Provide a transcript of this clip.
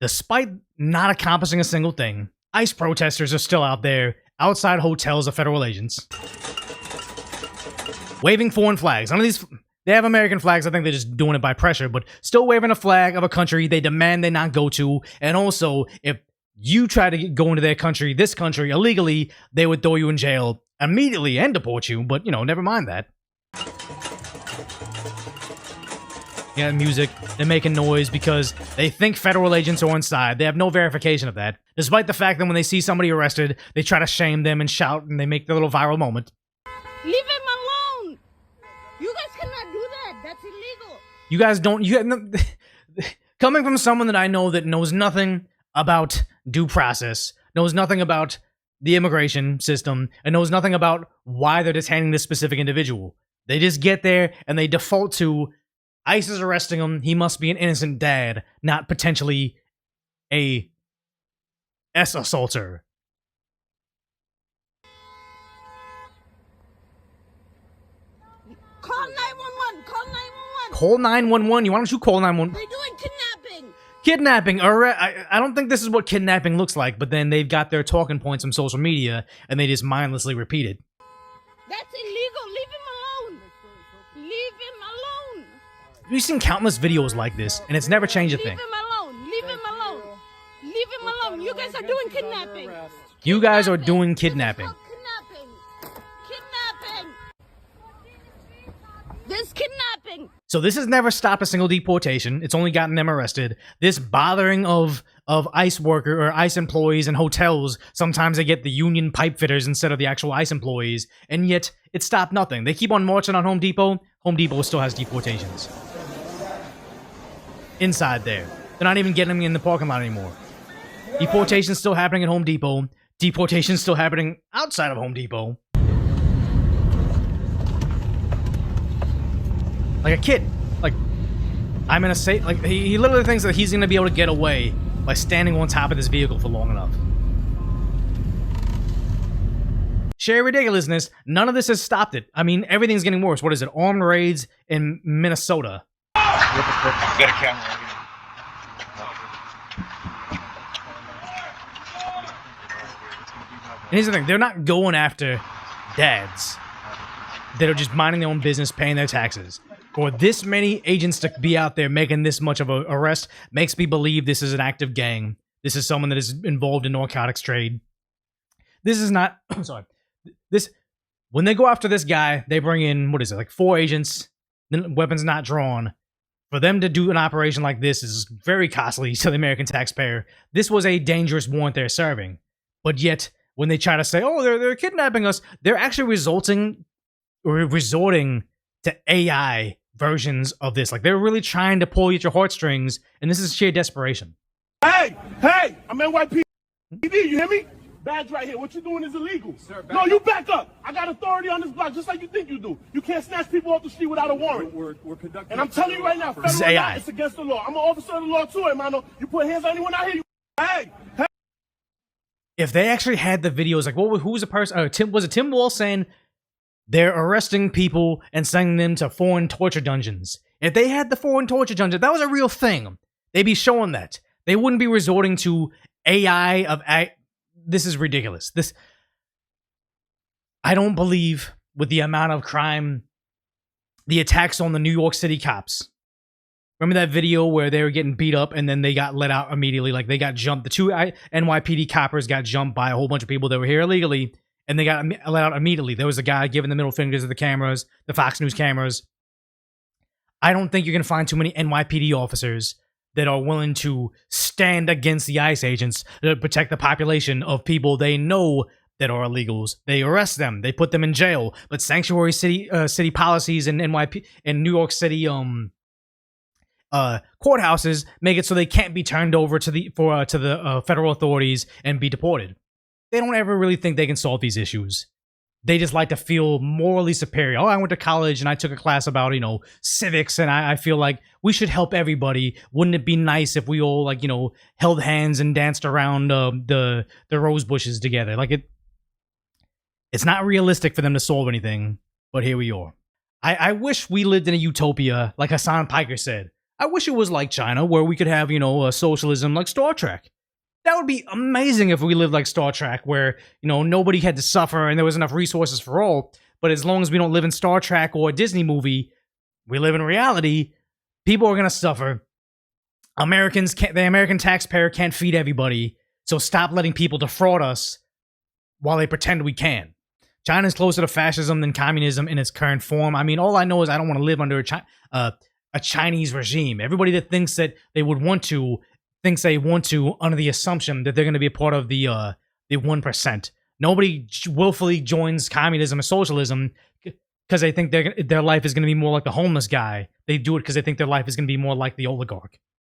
Despite not accomplishing a single thing, ICE protesters are still out there outside hotels of federal agents, waving foreign flags. None of these, they have American flags. I think they're just doing it by pressure, but still waving a flag of a country they demand they not go to. And also, if you try to go into their country, this country, illegally, they would throw you in jail immediately and deport you. But, you know, never mind that. Yeah, music. They're making noise because they think federal agents are on side. They have no verification of that. Despite the fact that when they see somebody arrested, they try to shame them and shout, and they make their little viral moment. Leave him alone! You guys cannot do that. That's illegal. You guys don't... Coming from someone that I know that knows nothing about due process, knows nothing about the immigration system, and knows nothing about why they're detaining this specific individual. They just get there, and they default to... ICE is arresting him. He must be an innocent dad, not potentially a assaulter. Call 911. Call 911. Call 911. Why don't you call 911? They're doing kidnapping. Kidnapping. I don't think this is what kidnapping looks like, but then they've got their talking points on social media, and they just mindlessly repeat it. That's illegal. Leave him alone. Leave him alone. We've seen countless videos like this, and it's never changed a thing. Leave him alone. Leave him alone. Leave him alone. You guys are doing kidnapping. You guys are doing kidnapping. Kidnapping. This kidnapping. So this has never stopped a single deportation. It's only gotten them arrested. This bothering of ICE worker or ICE employees in hotels. Sometimes they get the union pipe fitters instead of the actual ICE employees, and yet it stopped nothing. They keep on marching on Home Depot. Home Depot still has deportations. Inside there. They're not even getting them in the parking lot anymore. Deportations still happening at Home Depot. Deportations still happening outside of Home Depot. Like a kid. Like, I'm in a safe... Like, he literally thinks that he's going to be able to get away by standing on top of this vehicle for long enough. Sheer ridiculousness. None of this has stopped it. I mean, everything's getting worse. What is it? Armed raids in Minnesota. Get a camera. And here's the thing, they're not going after dads that are just minding their own business, paying their taxes. For this many agents to be out there making this much of an arrest makes me believe this is an active gang. This is someone that is involved in narcotics trade. This is not... I'm sorry. When they go after this guy, they bring in, what is it, like 4 agents, then weapons not drawn. For them to do an operation like this is very costly to the American taxpayer. This was a dangerous warrant they're serving. But yet, when they try to say, oh, they're kidnapping us, they're actually resorting to AI versions of this. Like, they're really trying to pull at your heartstrings, and this is sheer desperation. Hey, I'm NYPD, you hear me? Badge right here. What you're doing is illegal. Sir, no, you back up. I got authority on this block, just like you think you do. You can't snatch people off the street without a warrant. We're conducting... And I'm telling you right now, This is federal law, AI. it's against the law. I'm an officer of the law too, hermano. You put hands on anyone out here, hey. If they actually had the videos, like, who was the person? Was it Tim Wall saying they're arresting people and sending them to foreign torture dungeons? If they had the foreign torture dungeon, that was a real thing. They'd be showing that. They wouldn't be resorting to AI of... This is ridiculous. I don't believe with the amount of crime, the attacks on the New York City cops. Remember that video where they were getting beat up and then they got let out immediately? Like, they got jumped. The 2 NYPD coppers got jumped by a whole bunch of people that were here illegally, and they got let out immediately. There was a guy giving the middle fingers to the cameras, the Fox News cameras. I don't think you're going to find too many NYPD officers that are willing to stand against the ICE agents to protect the population of people they know that are illegals. They arrest them. They put them in jail. But sanctuary city policies in NYP in New York City courthouses make it so they can't be turned over to the federal authorities and be deported. They don't ever really think they can solve these issues. They just like to feel morally superior. Oh, I went to college and I took a class about, civics, and I feel like we should help everybody. Wouldn't it be nice if we all, held hands and danced around the rose bushes together? Like, it's not realistic for them to solve anything, but here we are. I wish we lived in a utopia, like Hassan Piker said. I wish it was like China, where we could have, a socialism like Star Trek. That would be amazing if we lived like Star Trek, where, nobody had to suffer and there was enough resources for all. But as long as we don't live in Star Trek or a Disney movie, we live in reality. People are going to suffer. The American taxpayer can't feed everybody. So stop letting people defraud us while they pretend we can. China's closer to fascism than communism in its current form. I mean, all I know is I don't want to live under a Chinese regime. Everybody that thinks that they would want to thinks they want to under the assumption that they're going to be a part of the 1%. Nobody willfully joins communism or socialism because they think their life is going to be more like the homeless guy. They do it because they think their life is going to be more like the oligarch.